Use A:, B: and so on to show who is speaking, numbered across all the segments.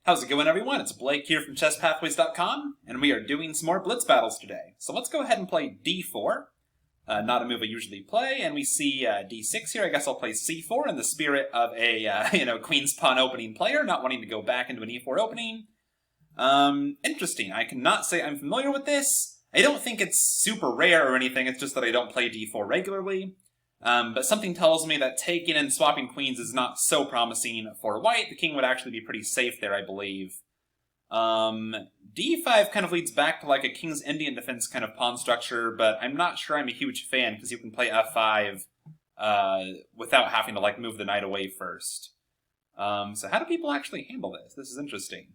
A: How's it going, everyone? It's Blake here from ChessPathways.com, and we are doing some more Blitz battles today. So let's go ahead and play d4, not a move I usually play, and we see d6 here. I guess I'll play c4 in the spirit of a queen's pawn opening player, not wanting to go back into an e4 opening. Interesting. I cannot say I'm familiar with this. I don't think it's super rare or anything. It's just that I don't play d4 regularly. But something tells me that taking and swapping queens is not so promising for white. The king would actually be pretty safe there, I believe. d5 kind of leads back to like a king's Indian defense kind of pawn structure, but I'm not sure I'm a huge fan because you can play f5 without having to like move the knight away first. So how do people actually handle this? This is interesting.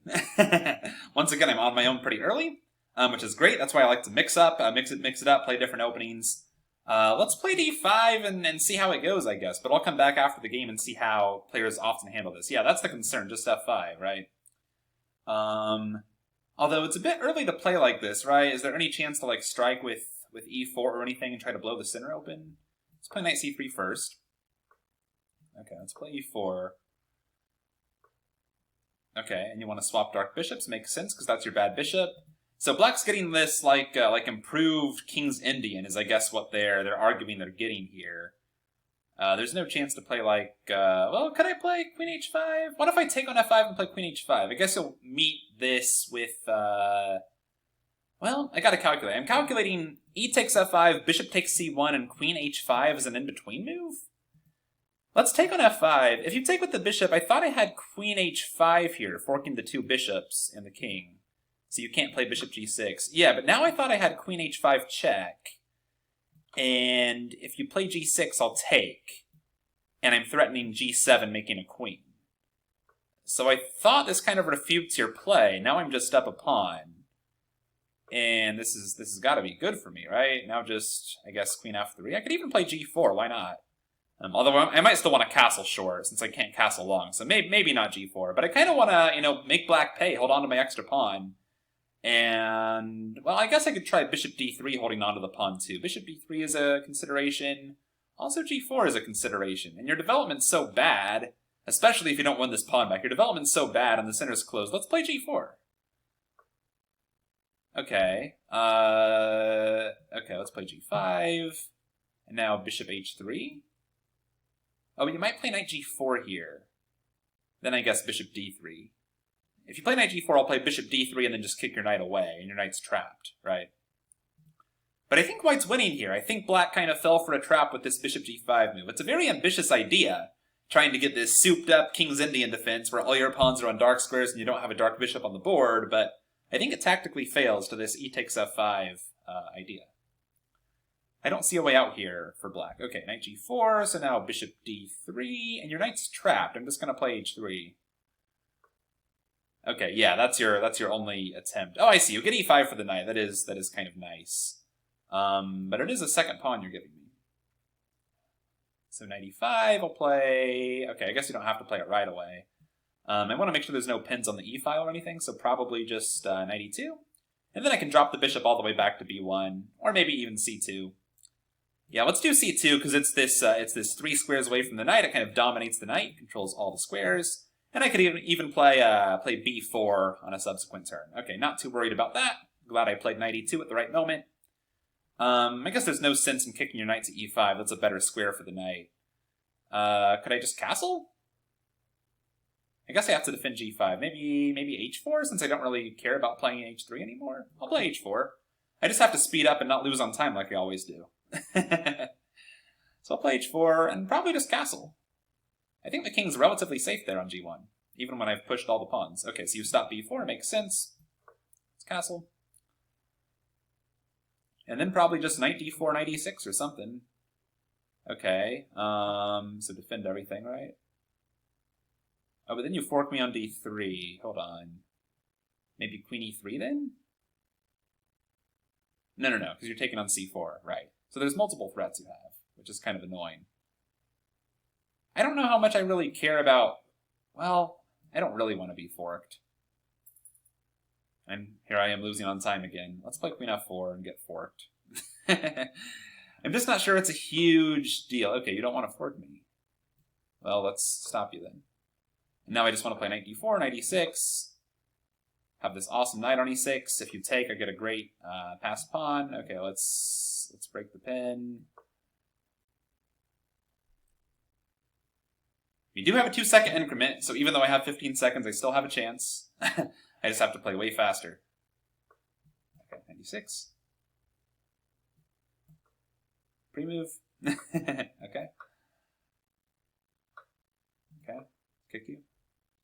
A: Once again, I'm on my own pretty early, which is great. That's why I like to mix it up, play different openings. Let's play d5 and see how it goes, I guess. But I'll come back after the game and see how players often handle this. Yeah, that's the concern, just f5, right? Although it's a bit early to play like this, right? Is there any chance to like strike with e4 or anything and try to blow the center open? Let's play knight c3 first. Okay, let's play e4. Okay, and you want to swap dark bishops, makes sense because that's your bad bishop. So black's getting this like improved king's Indian is I guess what they're arguing they're getting here. There's no chance to play like well, could I play queen h5? What if I take on f5 and play queen h5? I guess you'll meet this with well, I gotta calculate. I'm calculating e takes f5, bishop takes c1, and queen h5 is an in-between move. Let's take on f5. If you take with the bishop, I thought I had queen h5 here, forking the two bishops and the king. So you can't play bishop g6. Yeah, but now I thought I had queen h5 check. And if you play g6, I'll take. And I'm threatening g7, making a queen. So I thought this kind of refutes your play. Now I'm just up a pawn. And this has got to be good for me, right? Now just, I guess, queen f3. I could even play g4, why not? Although I might still want to castle short, since I can't castle long. So maybe not g4. But I kind of want to, make black pay, hold on to my extra pawn. And, well, I guess I could try bishop d3 holding on to the pawn too. Bishop d3 is a consideration. Also g4 is a consideration. And your development's so bad, especially if you don't win this pawn back, your development's so bad and the center's closed. Let's play g4. Okay. Okay, let's play g5. And now bishop h3. Oh, but you might play knight g4 here. Then I guess bishop d3. If you play knight g4, I'll play bishop d3 and then just kick your knight away, and your knight's trapped, right? But I think white's winning here. I think black kind of fell for a trap with this bishop g5 move. It's a very ambitious idea, trying to get this souped-up king's Indian defense where all your pawns are on dark squares and you don't have a dark bishop on the board, but I think it tactically fails to this e takes f5 idea. I don't see a way out here for black. Okay, knight g4, so now bishop d3, and your knight's trapped. I'm just going to play h3. Okay, yeah, that's your only attempt. Oh, I see. You get e5 for the knight. That is kind of nice. But it is a second pawn you're giving me. So knight e5, I'll play... Okay, I guess you don't have to play it right away. I want to make sure there's no pins on the e file or anything, so probably just knight e2. And then I can drop the bishop all the way back to b1, or maybe even c2. Yeah, let's do c2 because it's this 3 squares away from the knight. It kind of dominates the knight, controls all the squares. And I could even play b4 on a subsequent turn. Okay, not too worried about that. Glad I played knight e2 at the right moment. I guess there's no sense in kicking your knight to e5. That's a better square for the knight. Could I just castle? I guess I have to defend g5. Maybe h4, since I don't really care about playing h3 anymore. I'll play h4. I just have to speed up and not lose on time like I always do. So I'll play h4 and probably just castle. I think the king's relatively safe there on g1, even when I've pushed all the pawns. Okay, so you stop b4, makes sense. It's castle. And then probably just knight d4, knight e6 or something. Okay, so defend everything, right? Oh, but then you fork me on d3. Hold on. Maybe queen e3 then? No, because you're taking on c4, right. So there's multiple threats you have, which is kind of annoying. I don't know how much I really care about... Well, I don't really want to be forked. And here I am losing on time again. Let's play queen f4 and get forked. I'm just not sure it's a huge deal. Okay, you don't want to fork me. Well, let's stop you then. And now I just want to play knight d4, knight e6. have this awesome knight on e6. If you take, I get a great passed pawn. Okay, let's break the pin. We do have a 2-second increment, so even though I have 15 seconds, I still have a chance. I just have to play way faster. Okay, 96. Pre-move. Okay. Okay, kick you.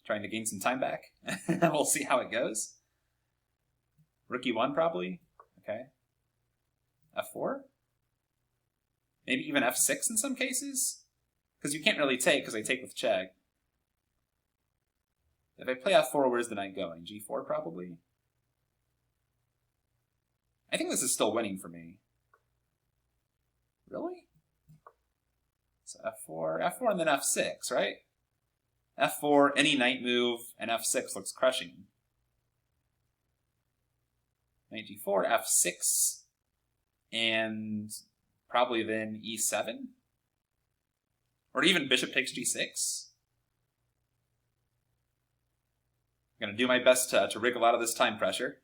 A: Trying to gain some time back. We'll see how it goes. Rook e1 probably. Okay. f4? Maybe even f6 in some cases? Because you can't really take, because I take with check. If I play f4, where's the knight going? g4 probably? I think this is still winning for me. Really? So f4 and then f6, right? f4, any knight move, and f6 looks crushing. Knight g4, f6, and probably then e7? Or even bishop takes g6? I'm going to do my best to wriggle out of this time pressure.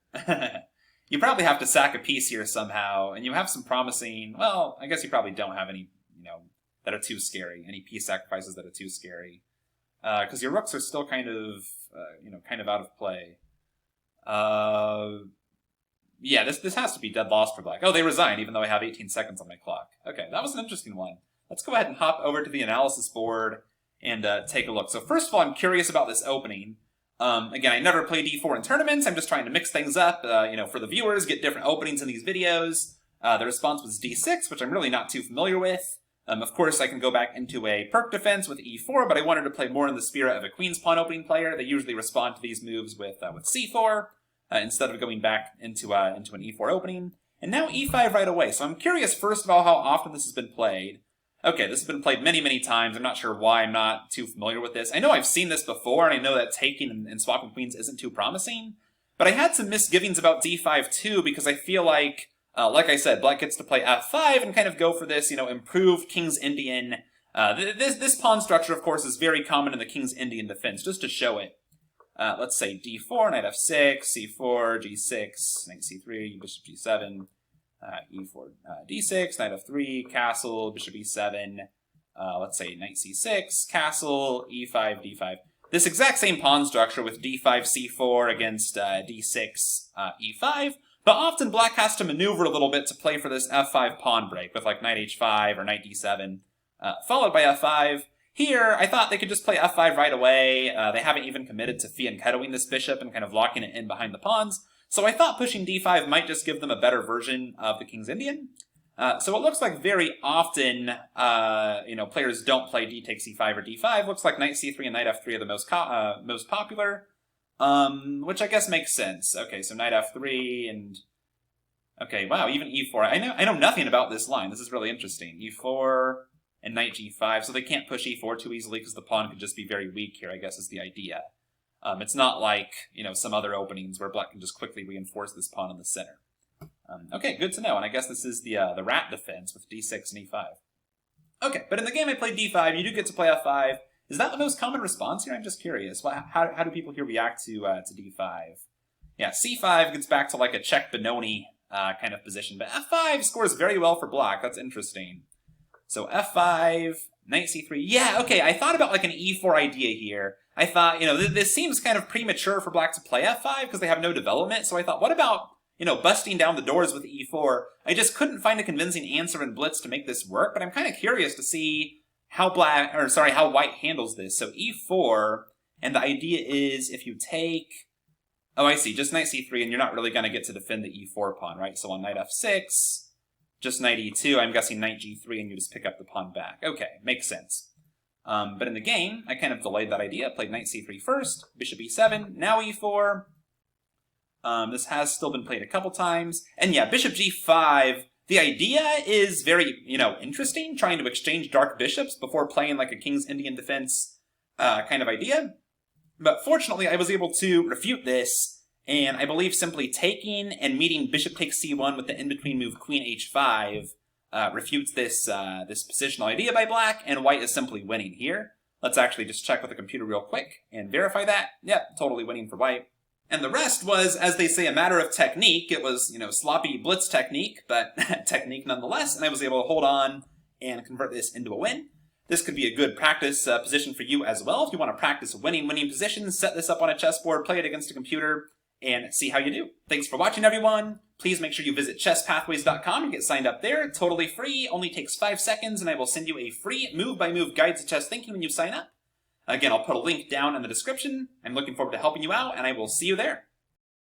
A: You probably have to sack a piece here somehow, and you have some promising... Well, I guess you probably don't have any, that are too scary. Any piece sacrifices that are too scary. Because your rooks are still kind of out of play. Yeah, this has to be dead lost for black. Oh, they resigned, even though I have 18 seconds on my clock. Okay, that was an interesting one. Let's go ahead and hop over to the analysis board and take a look. So first of all, I'm curious about this opening. Again, I never play d4 in tournaments. I'm just trying to mix things up, for the viewers, get different openings in these videos. The response was d6, which I'm really not too familiar with. Of course, I can go back into a perk defense with e4, but I wanted to play more in the spirit of a queen's pawn opening player. They usually respond to these moves with c4 instead of going back into an e4 opening. And now e5 right away. So I'm curious, first of all, how often this has been played. Okay, this has been played many, many times. I'm not sure why I'm not too familiar with this. I know I've seen this before, and I know that taking and swapping queens isn't too promising. But I had some misgivings about d5 too, because I feel like I said, black gets to play f5 and kind of go for this, improved King's Indian. This pawn structure, of course, is very common in the King's Indian defense, just to show it. Let's say d4, knight f6, c4, g6, knight c3, bishop g7, e4, d6, knight f3, castle, bishop e7, let's say knight c6, castle, e5, d5. This exact same pawn structure with d5, c4 against d6, e5, but often black has to maneuver a little bit to play for this f5 pawn break with like knight h5 or knight d7, followed by f5. Here, I thought they could just play f5 right away. They haven't even committed to fianchettoing this bishop and kind of locking it in behind the pawns. So I thought pushing d5 might just give them a better version of the King's Indian. So it looks like very often, players don't play d takes e5 or d5. Looks like knight c3 and knight f3 are the most popular, which I guess makes sense. Okay, so knight f3 and... Okay, wow, even e4. I know nothing about this line. This is really interesting. e4 and knight g5, so they can't push e4 too easily because the pawn could just be very weak here, I guess is the idea. It's not like, some other openings where black can just quickly reinforce this pawn in the center. Okay, good to know, and I guess this is the rat defense with d6 and e5. Okay, but in the game I played d5, you do get to play f5. Is that the most common response here? I'm just curious. Well, how do people here react to d5? Yeah, c5 gets back to like a check Benoni kind of position, but f5 scores very well for black. That's interesting. So f5, knight c3. Yeah, okay, I thought about like an e4 idea here. I thought, this seems kind of premature for black to play f5 because they have no development. So I thought, what about, busting down the doors with e4? I just couldn't find a convincing answer in Blitz to make this work, but I'm kind of curious to see how white handles this. So e4, and the idea is if you take... Oh, I see, just knight c3, and you're not really going to get to defend the e4 pawn, right? So on knight f6... Just knight e2, I'm guessing knight g3, and you just pick up the pawn back. Okay, makes sense. But in the game, I kind of delayed that idea. Played knight c3 first, bishop e7, now e4. This has still been played a couple times. And yeah, bishop g5, the idea is very, interesting, trying to exchange dark bishops before playing like a King's Indian defense kind of idea. But fortunately, I was able to refute this, and I believe simply taking and meeting bishop takes c1 with the in-between move queen h5 refutes this positional idea by black, and white is simply winning here. Let's actually just check with the computer real quick and verify that. Yep, totally winning for white. And the rest was, as they say, a matter of technique. It was, sloppy blitz technique, but technique nonetheless, and I was able to hold on and convert this into a win. This could be a good practice position for you as well. If you want to practice winning positions, set this up on a chessboard, play it against a computer, and see how you do. Thanks for watching, everyone. Please make sure you visit chesspathways.com and get signed up there. Totally free, only takes 5 seconds, and I will send you a free move-by-move guide to chess thinking when you sign up. Again, I'll put a link down in the description. I'm looking forward to helping you out, and I will see you there.